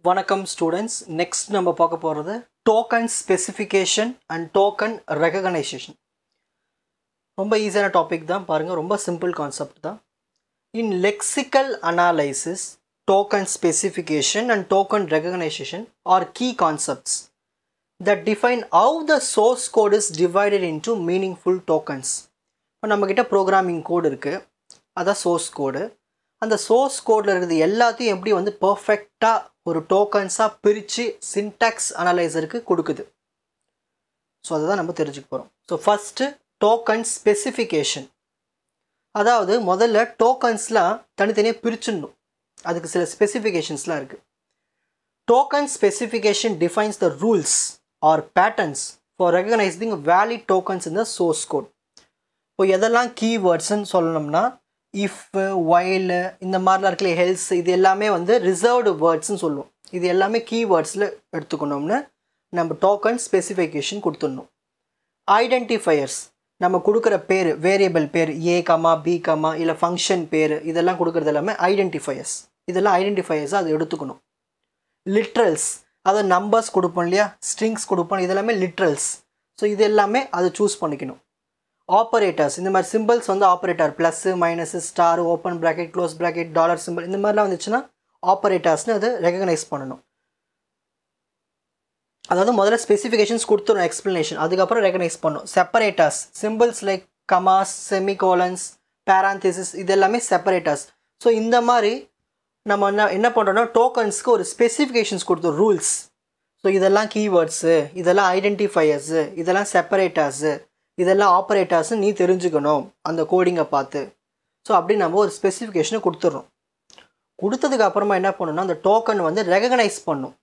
வணக்கம் students. Next நம்ம பார்க்க போகிறது token specification and token recognition. ரொம்ப ஈஸியான டாபிக் தான் பாருங்கள், ரொம்ப சிம்பிள் கான்செப்ட் தான். In lexical analysis token specification and token recognition are key concepts that define how the source code is divided into meaningful tokens. இப்போ நம்மக்கிட்ட ப்ரோக்ராமிங் கோடு இருக்குது, அதான் சோர்ஸ் கோடு. அந்த சோர்ஸ் கோடில் இருக்கிறது எல்லாத்தையும் எப்படி வந்து பர்ஃபெக்டாக ஒரு டோக்கன்ஸாக பிரித்து சின்டாக்ஸ் அனலைசருக்கு கொடுக்குது. ஸோ அதை தான் நம்ம தெரிஞ்சுக்க போகிறோம். ஸோ ஃபஸ்ட்டு டோக்கன் ஸ்பெசிஃபிகேஷன், அதாவது முதல்ல டோக்கன்ஸ்லாம் தனித்தனியாக பிரிச்சிடணும். அதுக்கு சில ஸ்பெசிஃபிகேஷன்ஸ்லாம் இருக்குது. Token specification defines the rules or patterns for recognizing valid tokens in the source code. இப்போ எதெல்லாம் கீவேர்ட்ஸ்ன்னு சொல்லணும்னா இஃப், வைல், இந்த மாதிரிலாம் இருக்கல, ஹெல்ஸ், இது எல்லாமே வந்து ரிசர்வ்டு வேர்ட்ஸ்ன்னு சொல்லுவோம். இது எல்லாமே கீவேர்ட்ஸில் எடுத்துக்கணும்னு நம்ம டோக்கன் ஸ்பெசிஃபிகேஷன் கொடுத்துடணும். ஐடென்டிஃபையர்ஸ், நம்ம கொடுக்குற பேர், வேரியபிள் பேர், ஏ கமா பி கமா இல்லை ஃபங்க்ஷன் பேர், இதெல்லாம் கொடுக்குறது எல்லாமே ஐடென்டிஃபையர்ஸ். இதெல்லாம் ஐடென்டிஃபையர்ஸாக அதை எடுத்துக்கணும். லிட்ரல்ஸ், அதை நம்பர்ஸ் கொடுப்போம் இல்லையா, ஸ்ட்ரிங்ஸ் கொடுப்போம், இதெல்லாமே லிட்ரல்ஸ். ஸோ இது எல்லாமே அதை சூஸ் பண்ணிக்கணும். ஆப்பரேட்டர்ஸ், இந்த மாதிரி சிம்பிள்ஸ் வந்து operator, plus, minus, star, open bracket, close bracket, dollar simple, இந்த மாதிரிலாம் வந்துச்சுன்னா ஆப்பரேட்டர்ஸ்னு அதை ரெகக்னைஸ் பண்ணணும். அதாவது முதல்ல ஸ்பெசிஃபிகேஷன்ஸ் கொடுத்துரும், எக்ஸ்ப்ளனேஷன், அதுக்கப்புறம் ரெகக்னைஸ் பண்ணணும். செப்பரேட்டர்ஸ், சிம்பிள்ஸ் லைக் கமாஸ், செமிகோலன்ஸ், பேராந்திசிஸ், இது எல்லாமே செப்பரேட்டர்ஸ். ஸோ இந்த மாதிரி நம்ம என்ன பண்ணுறோன்னா டோக்கன்ஸ்க்கு ஒரு ஸ்பெசிஃபிகேஷன்ஸ் கொடுத்தோம், ரூல்ஸ். ஸோ இதெல்லாம் கீவேர்ட்ஸு, இதெல்லாம் ஐடென்டிஃபையர்ஸு, இதெல்லாம் செப்பரேட்டர்ஸு, இதெல்லாம் ஆப்ரேட்டர்ஸ்னு நீ தெரிஞ்சுக்கணும் அந்த கோடிங்கை பார்த்து. ஸோ அப்படி நம்ம ஒரு ஸ்பெசிஃபிகேஷனை கொடுத்துட்றோம். கொடுத்ததுக்கு அப்புறமா என்ன பண்ணணும்னா அந்த டோக்கன் வந்து ரெகக்னைஸ் பண்ணும்.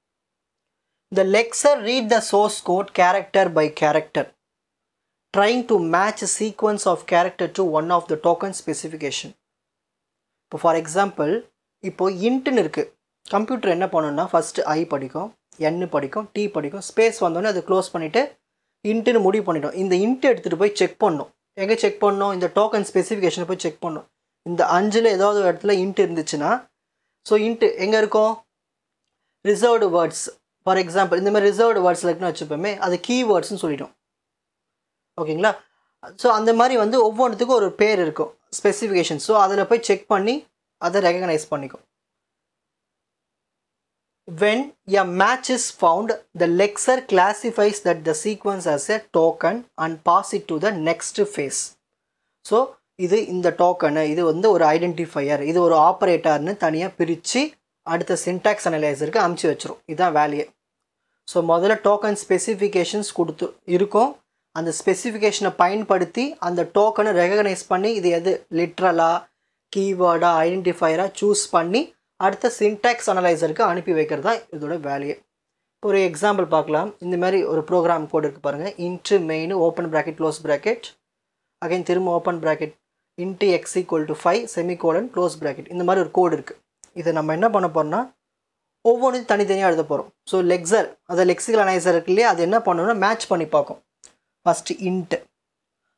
The lexer read the source code character by character, trying to match a sequence of character to one of the token specification. இப்போ ஃபார் எக்ஸாம்பிள், இப்போது இன்ட்டுன்னு இருக்குது. கம்ப்யூட்டர் என்ன பண்ணணும்னா ஃபஸ்ட்டு ஐ படிக்கும், என்னு படிக்கும், டி படிக்கும், ஸ்பேஸ் வந்தோடனே அதை க்ளோஸ் பண்ணிவிட்டு இன்ட்டுன்னு முடிவு பண்ணிட்டோம். இந்த இன்ட்டு எடுத்துகிட்டு போய் செக் பண்ணணும். எங்கே செக் பண்ணணும்? இந்த டோக்கன் ஸ்பெசிஃபிகேஷனை போய் செக் பண்ணணும். இந்த 5ல் ஏதாவது ஒரு இடத்துல இன்ட்டு இருந்துச்சுன்னா, ஸோ இன்ட்டு எங்கே இருக்கும்? Reserved words. ஃபார் எக்ஸாம்பிள் இந்த மாதிரி ரிசர்வ்டு வேர்ட்ஸில் இருக்குன்னு வச்சுப்போமே, அது கீவேர்ட்ஸ்னு சொல்லிட்டோம். ஓகேங்களா? ஸோ அந்த மாதிரி வந்து ஒவ்வொன்றுத்துக்கும் ஒரு பேர் இருக்கும், ஸ்பெசிஃபிகேஷன். ஸோ அதில் போய் செக் பண்ணி அதை ரெகக்னைஸ் பண்ணிக்கும். When a match is found, the lexer classifies that the sequence as a token and pass it to the next phase. So இது இந்த டோக்கனு, இது வந்து ஒரு ஐடென்டிஃபையர், இது ஒரு ஆப்ரேட்டர்னு தனியாக பிரித்து அடுத்த சின்டாக்ஸ் அனலைசருக்கு அமுச்சு வச்சிரும். இதுதான் வேலையே. ஸோ முதல்ல டோக்கன் ஸ்பெசிஃபிகேஷன்ஸ் கொடுத்து இருக்கும். அந்த ஸ்பெசிஃபிகேஷனை பயன்படுத்தி அந்த டோக்கனை ரெகக்னைஸ் பண்ணி இது எது லிட்ரலாக, கீவேர்டாக, ஐடென்டிஃபையராக சூஸ் பண்ணி அடுத்த சின்டாக்ஸ் அனலைசருக்கு அனுப்பி வைக்கிறது தான் இதோட வேலையே. இப்போ ஒரு எக்ஸாம்பிள் பார்க்கலாம். இந்த மாதிரி ஒரு ப்ரோக்ராம் கோடு இருக்குது பாருங்கள். Int main, open bracket, close bracket, again திரும்ப open bracket, int x equal to 5, semicolon, close bracket, இந்த மாதிரி ஒரு கோடு இருக்குது. இதை நம்ம என்ன பண்ண போகிறோம்னா ஒவ்வொன்றும் தனித்தனியாக எழுத போகிறோம். ஸோ லெக்சர், அதை லெக்சிக்கல் அனலைசர் இருக்கு இல்லையா, அது என்ன பண்ணணும்னா மேட்ச் பண்ணி பார்க்கும். ஃபஸ்ட்டு இன்ட்டு,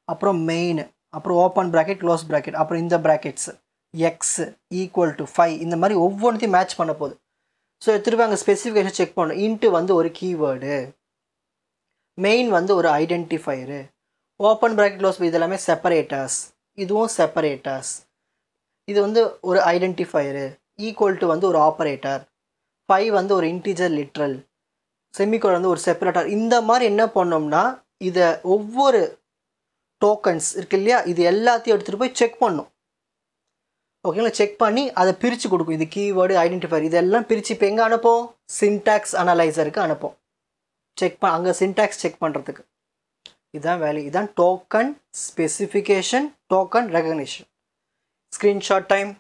அப்புறம் மெயின், அப்புறம் ஓப்பன் ப்ராக்கெட், க்ளோஸ் ப்ராக்கெட், அப்புறம் இந்த ப்ராக்கெட்ஸு எக்ஸ் ஈக்குவல் டு 5, இந்த மாதிரி ஒவ்வொன்றையும் மேட்ச் பண்ண போகுது. ஸோ திரும்ப அங்கே ஸ்பெசிஃபிகேஷன் செக் பண்ணணும். இன்ட்டு வந்து ஒரு கீவேர்டு, மெயின் வந்து ஒரு ஐடென்டிஃபையரு, ஓப்பன் ப்ராக்கெட், க்ளோஸ், இது எல்லாமே செப்பரேட்டர்ஸ், இதுவும் செப்பரேட்டர்ஸ், இது வந்து ஒரு ஐடென்டிஃபையரு, ஈக்குவல் டு வந்து ஒரு ஆப்ரேட்டர், 5 வந்து ஒரு இன்டிஜர் லிட்ரல், செமிகோலன் வந்து ஒரு செப்பரேட்டர். இந்த மாதிரி என்ன பண்ணோம்னா இதை ஒவ்வொரு டோக்கன்ஸ் இருக்கு இல்லையா, இது எல்லாத்தையும் எடுத்துகிட்டு போய் செக் பண்ணும். ஓகேங்களா? செக் பண்ணி அதை பிரித்து கொடுக்கும். இது கீவேர்டு, ஐடென்டிஃபையர், இதெல்லாம் பிரித்து இப்போ எங்கே அனுப்போம்? சின்டாக்ஸ் அனலைசருக்கு அனுப்போம். அங்கே சின்டாக்ஸ் செக் பண்ணுறதுக்கு. இதுதான் வேல்யூ. இதுதான் token specification, token recognition. Screenshot time.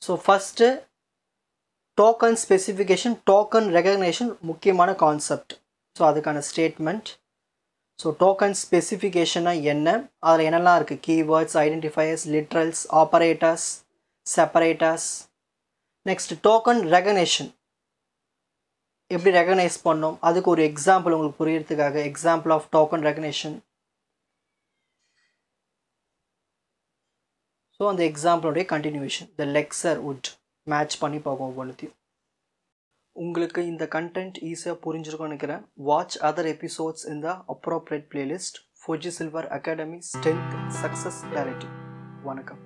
So first token specification, token recognition முக்கியமான கான்செப்ட். ஸோ அதுக்கான ஸ்டேட்மெண்ட். ஸோ டோக்கன் ஸ்பெசிஃபிகேஷன்னா என்ன, அதில் என்னெல்லாம் இருக்குது? Keywords, identifiers, literals, operators, separators. Next token recognition, எப்படி ரெகக்னைஸ் பண்ணோம், அதுக்கு ஒரு எக்ஸாம்பிள் உங்களுக்கு புரியறதுக்காக, example of token recognition. So அந்த எக்ஸாம்பிளோடைய continuation. The lexer would match பண்ணி பார்க்கும் ஒவ்வொன்றுத்தையும். உங்களுக்கு இந்த கண்டென்ட் ஈஸியாக புரிஞ்சிருக்கும்னு நினைக்கிறேன். Watch other episodes in the appropriate playlist. Fuji silver academy strength success clarity. வணக்கம்.